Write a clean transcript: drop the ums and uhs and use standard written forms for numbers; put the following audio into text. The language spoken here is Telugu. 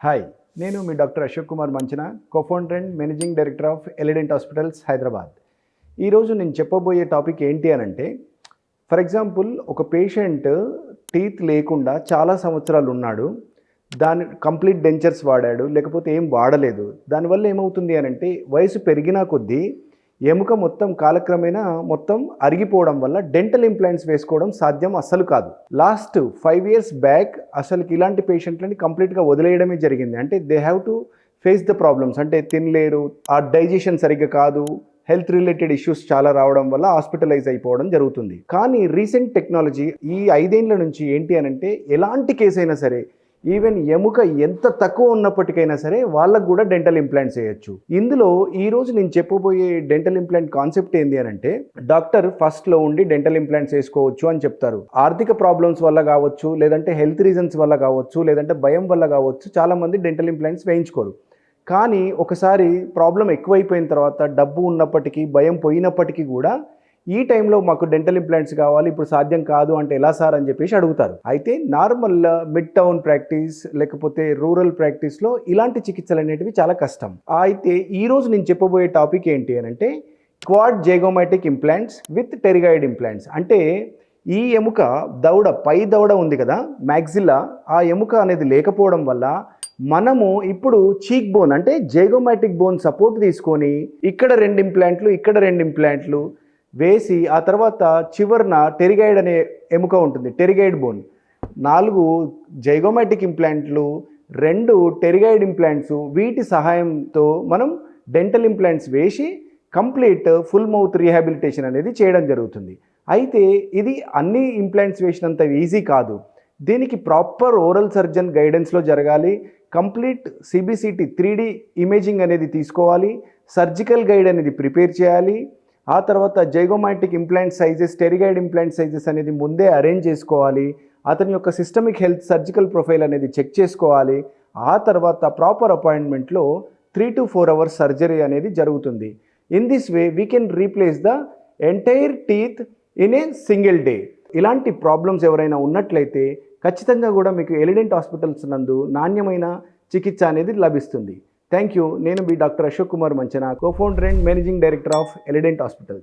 హాయ్, నేను మీ doctor Ashok Kumar Manchana, co-founder and managing director of Elident hospitals Hyderabad. ఈరోజు నేను చెప్పబోయే టాపిక్ ఏంటి అనంటే, ఫర్ ఎగ్జాంపుల్ ఒక పేషెంట్ టీత్ లేకుండా చాలా సంవత్సరాలు ఉన్నాడు, దాని కంప్లీట్ డెంచర్స్ వాడాడు, లేకపోతే ఏం వాడలేదు. దానివల్ల ఏమవుతుంది అనంటే వయసు పెరిగినా కొద్దీ ఎముక మొత్తం కాలక్రమేణా మొత్తం అరిగిపోవడం వల్ల డెంటల్ ఇంప్లాంట్స్ వేసుకోవడం సాధ్యం అస్సలు కాదు. లాస్ట్ 5 years బ్యాక్ అసలుకి ఇలాంటి పేషెంట్లని కంప్లీట్గా వదిలేయడమే జరిగింది. అంటే they have to face the problems. అంటే తినలేరు, ఆ డైజెషన్ సరిగ్గా కాదు, హెల్త్ రిలేటెడ్ ఇష్యూస్ చాలా రావడం వల్ల హాస్పిటలైజ్ అయిపోవడం జరుగుతుంది. కానీ రీసెంట్ టెక్నాలజీ ఈ 5 ఏళ్ల నుంచి ఏంటి అనంటే, ఎలాంటి కేసు అయినా సరే, ఈవెన్ ఎముక ఎంత తక్కువ ఉన్నప్పటికైనా సరే వాళ్ళకు కూడా డెంటల్ ఇంప్లాంట్స్ చేయొచ్చు. ఇందులో ఈరోజు నేను చెప్పబోయే డెంటల్ ఇంప్లాంట్ కాన్సెప్ట్ ఏంటి అనంటే, డాక్టర్ ఫస్ట్లో ఉండి డెంటల్ ఇంప్లాంట్స్ వేసుకోవచ్చు అని చెప్తారు. ఆర్థిక ప్రాబ్లమ్స్ వల్ల కావచ్చు, లేదంటే హెల్త్ రీజన్స్ వల్ల కావచ్చు, లేదంటే భయం వల్ల కావచ్చు, చాలామంది డెంటల్ ఇంప్లాంట్స్ వేయించుకోరు. కానీ ఒకసారి ప్రాబ్లం ఎక్కువైపోయిన తర్వాత, డబ్బు ఉన్నప్పటికీ భయం పోయినప్పటికీ కూడా ఈ టైంలో మాకు డెంటల్ ఇంప్లాంట్స్ కావాలి, ఇప్పుడు సాధ్యం కాదు అంటే ఎలా సార్ అని చెప్పేసి అడుగుతారు. అయితే నార్మల్ మిడ్ టౌన్ ప్రాక్టీస్ లేకపోతే రూరల్ ప్రాక్టీస్లో ఇలాంటి చికిత్సలు అనేటివి చాలా కష్టం. అయితే ఈరోజు నేను చెప్పబోయే టాపిక్ ఏంటి అని అంటే, quad zygomatic implants with pterygoid implants. అంటే ఈ ఎముక పై దవడ ఉంది కదా, మ్యాక్సిల్లా, ఆ ఎముక అనేది లేకపోవడం వల్ల మనము ఇప్పుడు చీక్ బోన్ అంటే జైగోమాటిక్ బోన్ సపోర్ట్ తీసుకొని ఇక్కడ 2 ఇంప్లాంట్లు, ఇక్కడ 2 ఇంప్లాంట్లు వేసి, ఆ తర్వాత చివరన టెరిగాయిడ్ అనే ఎముక ఉంటుంది, టెరిగాయిడ్ బోన్. 4 జైగోమాటిక్ ఇంప్లాంట్లు, 2 టెరిగాయిడ్ ఇంప్లాంట్స్, వీటి సహాయంతో మనం డెంటల్ ఇంప్లాంట్స్ వేసి కంప్లీట్ ఫుల్ మౌత్ రీహాబిలిటేషన్ అనేది చేయడం జరుగుతుంది. అయితే ఇది అన్ని ఇంప్లాంట్స్ వేసినంత ఈజీ కాదు. దీనికి ప్రాపర్ ఓరల్ సర్జన్ గైడెన్స్లో జరగాలి. కంప్లీట్ సిబిసిటీ 3D ఇమేజింగ్ అనేది తీసుకోవాలి. సర్జికల్ గైడ్ అనేది ప్రిపేర్ చేయాలి. ఆ తర్వాత zygomatic implant sizes, pterygoid implant sizes అనేది ముందే అరేంజ్ చేసుకోవాలి. అతని యొక్క సిస్టమిక్ హెల్త్ సర్జికల్ ప్రొఫైల్ అనేది చెక్ చేసుకోవాలి. ఆ తర్వాత ప్రాపర్ అపాయింట్మెంట్లో 3 to 4 hours సర్జరీ అనేది జరుగుతుంది. In this way we can replace the entire teeth in a single day. ఇలాంటి ప్రాబ్లమ్స్ ఎవరైనా ఉన్నట్లయితే ఖచ్చితంగా కూడా మీకు ఎలిడెంట్ హాస్పిటల్స్ నందు నాణ్యమైన చికిత్స అనేది లభిస్తుంది. Thank you. నేను మీ doctor Ashok Kumar Manchana, co-founder and managing director of Elident hospitals.